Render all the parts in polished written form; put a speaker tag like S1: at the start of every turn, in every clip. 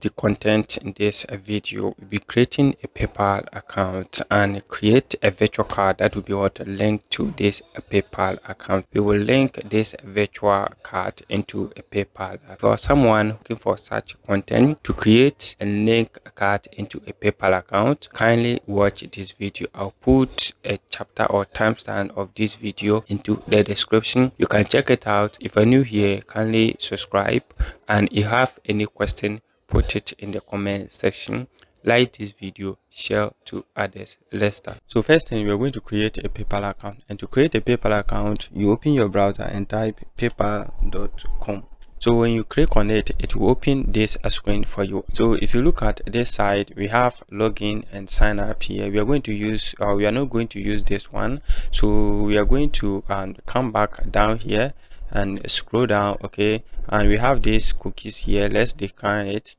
S1: The content in this video will be creating a PayPal account and create a virtual card that will be linked to this PayPal account. We will link this virtual card into a PayPal. For someone looking for such content to create and link a card into a PayPal account, kindly watch this video. I'll put a chapter or timestamp of this video into the description. You can check it out. If you're new here, kindly subscribe, and if you have any question, put it in the comment section. Like this video, share to others. Let's start. So first thing, we're going to create a PayPal account, and to create a PayPal account, you open your browser and type paypal.com. So when you click on it, it will open this screen for you. So if you look at this side, we have login and sign up here. We are going to use we are not going to use this one, so we are going to come back down here and scroll down. Okay, and we have these cookies here. Let's decline it.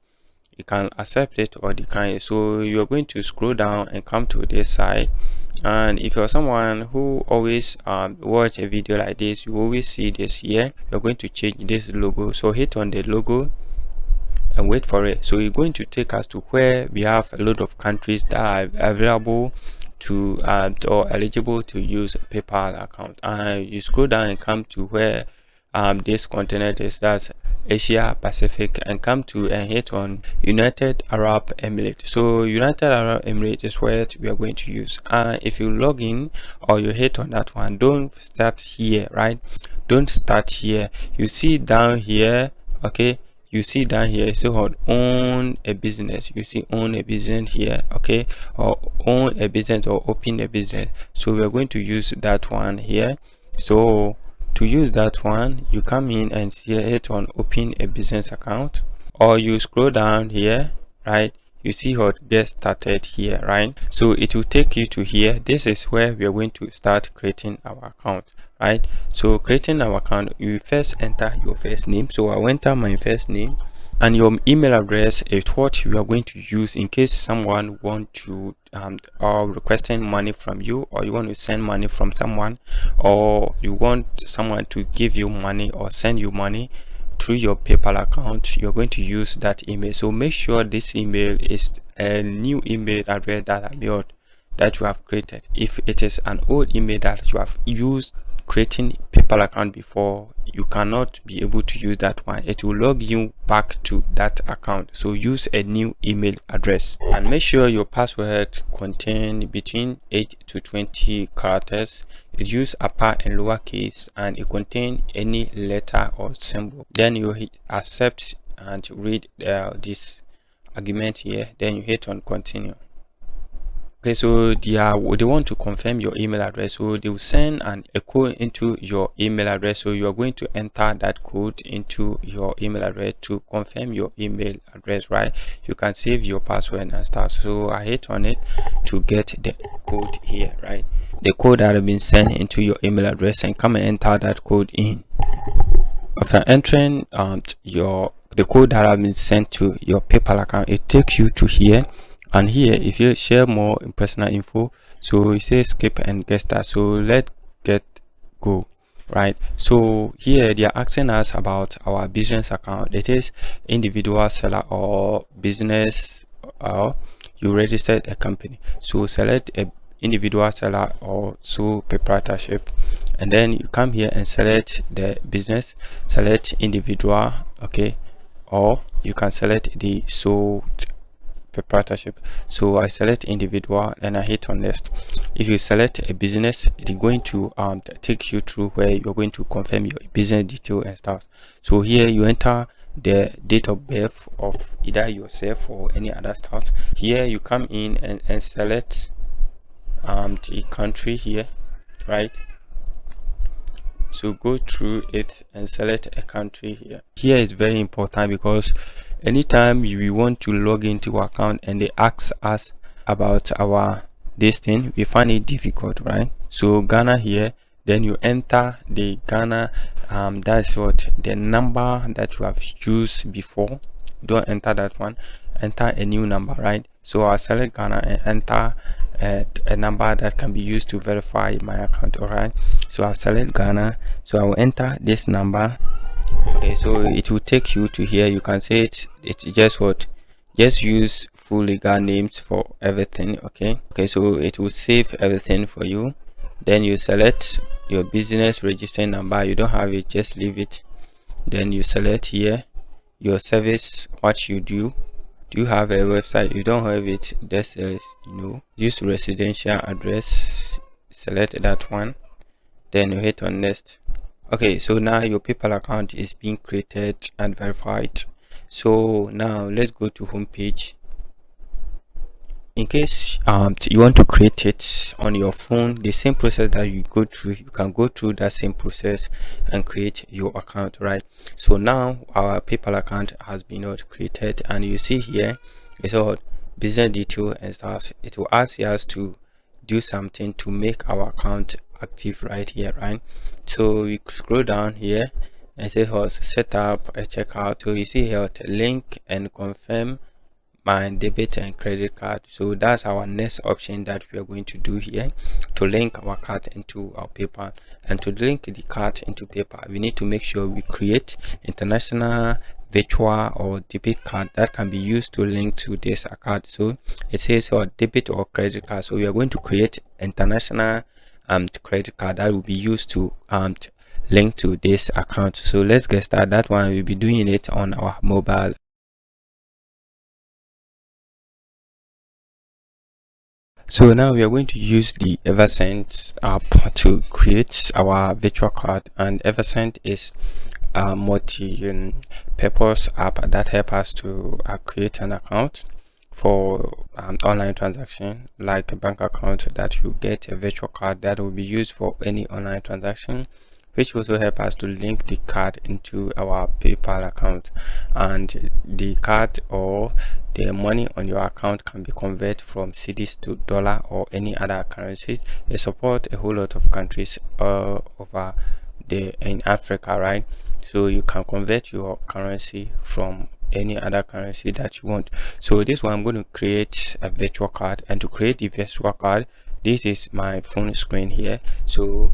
S1: You can accept it or decline it. So you're going to scroll down and come to this side, and if you're someone who always watch a video like this, you always see this here. You're going to change this logo, so hit on the logo and wait for it. So you're going to take us to where we have a lot of countries that are available to or eligible to use a PayPal account, and you scroll down and come to where this continent is, that's Asia Pacific, and come to and hit on United Arab Emirates. So United Arab Emirates is where we are going to use. If you log in or you hit on that one, don't start here, right? Don't start here. You see down here, okay, you see down here it's called own a business. You see own a business here, okay, or own a business or open a business. So we are going to use that one here. So to use that one, you come in and hit on open a business account, or you scroll down here, right? You see how get started here, right? So it will take you to here. This is where we are going to start creating our account, right? So creating our account, you first enter your first name. So I'll enter my first name, and your email address is what you are going to use in case someone want to or requesting money from you, or you want to send money from someone, or you want someone to give you money or send you money through your PayPal account. You're going to use that email. So make sure this email is a new email address that you have created. If it is an old email that you have used creating PayPal account before, you cannot be able to use that one. It will log you back to that account. So use a new email address, and make sure your password contain between 8 to 20 characters. It use upper and lower case, and it contain any letter or symbol. Then you hit accept and read this agreement here. Then you hit on continue. Okay, so they want to confirm your email address, so they will send a code into your email address. So you are going to enter that code into your email address to confirm your email address, right? You can save your password and stuff. So I hit on it to get the code here, right? The code that has been sent into your email address, and come and enter that code in. After entering the code that has been sent to your PayPal account, it takes you to here. And here, if you share more in personal info, so it says skip and get started. So let's get go, right? So here they are asking us about our business account. It is individual seller or business, or you registered a company. So select a individual seller or sole proprietorship, and then you come here and select the business, select individual, okay, or you can select the sole proprietorship. So I select individual and I hit on next. If you select a business, it's going to take you through where you're going to confirm your business detail and stuff. So here you enter the date of birth of either yourself or any other stuff. Here you come in and select the country here, right? So go through it and select a country here. Here is very important, because anytime we want to log into our account and they ask us about our this thing, we find it difficult, right? So Ghana here, then you enter the Ghana that's what the number that you have used before. Don't enter that one, enter a new number, right? So I'll select Ghana and enter a number that can be used to verify my account. All right, so I'll select Ghana, so I will enter this number. Okay, so it will take you to here. You can say it's just what Just use full legal names for everything. Okay, so it will save everything for you. Then you select your business registration number. You don't have it, just leave it. Then you select here your service, what you do you have a website? You don't have it, just use residential address, select that one, then you hit on next. Okay, so now your PayPal account is being created and verified. So now let's go to home page. In case you want to create it on your phone, the same process that you go through, you can go through that same process and create your account, right? So now our PayPal account has been created, and you see here it's all business detail and stuff. It will ask us to do something to make our account active right here, right? So we scroll down here and say set up a checkout. So you see here link and confirm my debit and credit card. So that's our next option that we are going to do here, to link our card into our PayPal. And to link the card into PayPal, we need to make sure we create international virtual or debit card that can be used to link to this account. So it says debit or credit card, so we are going to create international credit card that will be used to link to this account. So let's get started. That one we'll be doing it on our mobile. So now we are going to use the Eversend app to create our virtual card, and Eversend is a multi-purpose app that helps us to create an account for online transaction, like a bank account that you get a virtual card that will be used for any online transaction, which also help us to link the card into our PayPal account, and the card or the money on your account can be converted from cedis to dollar or any other currencies. They support a whole lot of countries over in Africa, right? So you can convert your currency from any other currency that you want. So this one I'm going to create a virtual card, and to create the virtual card, this is my phone screen here. So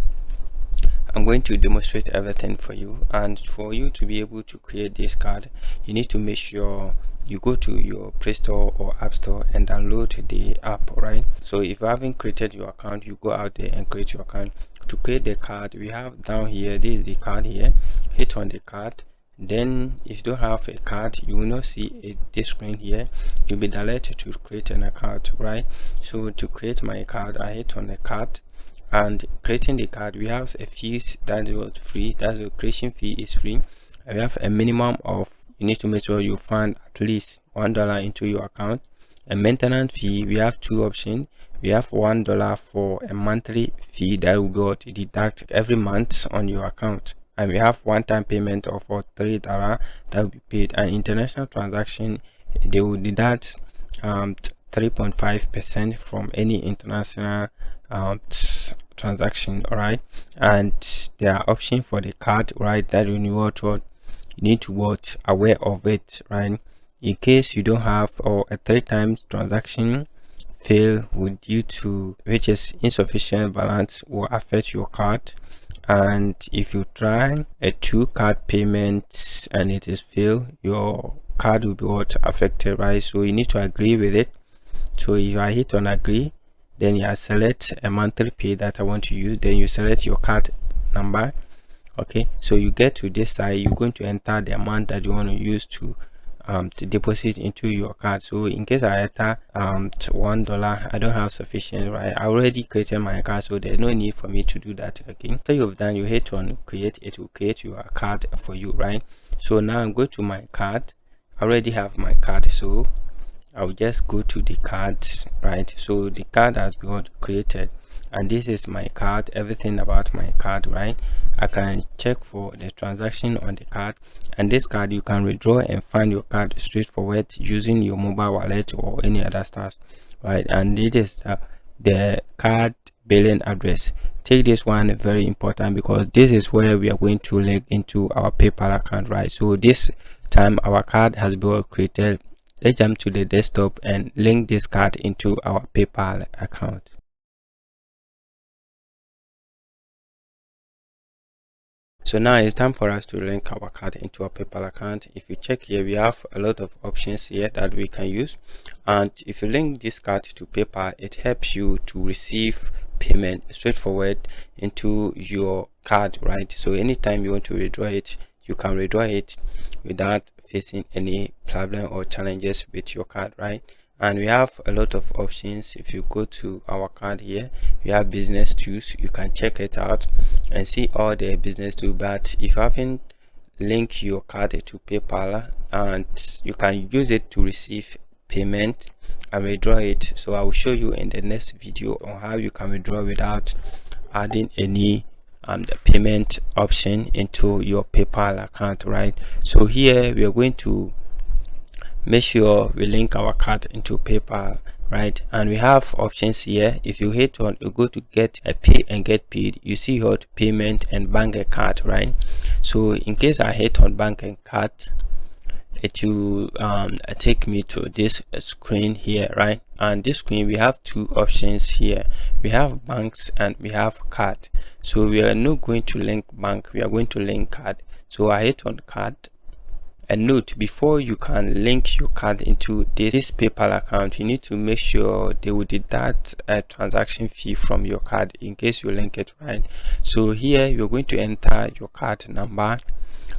S1: I'm going to demonstrate everything for you, and for you to be able to create this card, you need to make sure you go to your Play Store or App Store and download the app, right? So if you haven't created your account, you go out there and create your account. To create the card, we have down here, this is the card here. Hit on the card. Then if you don't have a card, you will not see this screen here. You'll be directed to create an account, right? So to create my card, I hit on the card, and creating the card, we have a fees that is free. That's the creation fee is free, and we have a minimum of, you need to make sure you fund at least $1 into your account. A maintenance fee, we have two options. We have $1 for a monthly fee that will go to deduct every month on your account, and we have one-time payment of $3 that will be paid. And international transaction, they will deduct 3.5% from any international transaction, all right? And there are options for the card, right, that you need to watch aware of it, right? In case you don't have, or a 3 times transaction fail with due to which is insufficient balance will affect your card. And if you try a 2 card payment and it is fail, your card will be affected, right? So you need to agree with it. So if I hit on agree, then you select a monthly pay that I want to use, then you select your card number. Okay, so you get to this side, you're going to enter the amount that you want to use to deposit into your card. So in case I enter $1, I don't have sufficient, right? I already created my card, so there's no need for me to do that. Okay, after you've done, you hit on create. It will create your card for you, right? So now I'm going to my card. I already have my card, so I'll just go to the cards, right? So the card has been created, and this is my card, everything about my card, right? I can check for the transaction on the card, and this card you can withdraw and find your card straightforward using your mobile wallet or any other stuff, right? And it is the card billing address. Take this one, very important, because this is where we are going to link into our PayPal account, right? So this time our card has been created. Let's jump to the desktop and link this card into our PayPal account. So now it's time for us to link our card into a PayPal account. If you check here, we have a lot of options here that we can use. And if you link this card to PayPal, it helps you to receive payment straightforward into your card, right? So anytime you want to withdraw it, you can withdraw it without facing any problem or challenges with your card, right? And we have a lot of options. If you go to our card here, we have business tools. You can check it out and see all the business tools. But if you haven't linked your card to PayPal, and you can use it to receive payment and withdraw it. So I will show you in the next video on how you can withdraw without adding any the payment option into your PayPal account, right? So here we are going to make sure we link our card into PayPal, right? And we have options here. If you hit on, you go to get a pay and get paid, you see here payment and bank account, right? So in case I hit on bank account, it will take me to this screen here, right? And this screen, we have two options here. We have banks and we have card. So we are not going to link bank, we are going to link card. So I hit on card. And note, before you can link your card into this PayPal account, you need to make sure they will deduct a transaction fee from your card in case you link it, right? So here you're going to enter your card number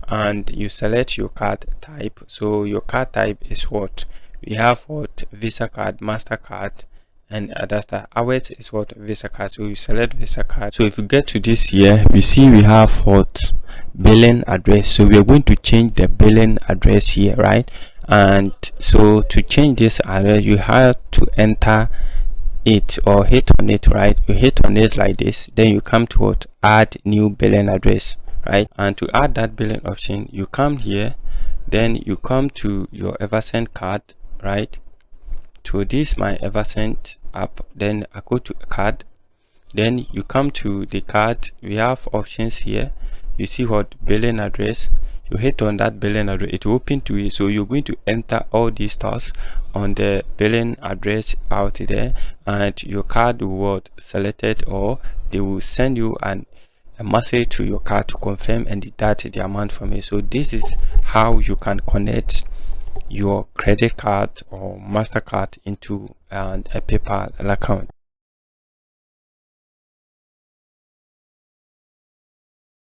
S1: and you select your card type. So your card type is what we have, what Visa card, MasterCard, and other stuff. Ours is what Visa card, so you select Visa card. So if you get to this here, we see we have what billing address. So we are going to change the billing address here, right? And so to change this address, you have to enter it or hit on it, right? You hit on it like this, then you come to what add new billing address, right? And to add that billing option, you come here, then you come to your Eversend card, right? To this my Eversend app, then I go to card, then you come to the card. We have options here. You see what billing address, you hit on that billing address, it will open to it. So you're going to enter all these stuff on the billing address out there, and your card will selected, or they will send you a message to your card to confirm and deduct the amount from it. So this is how you can connect your credit card or MasterCard into a PayPal account.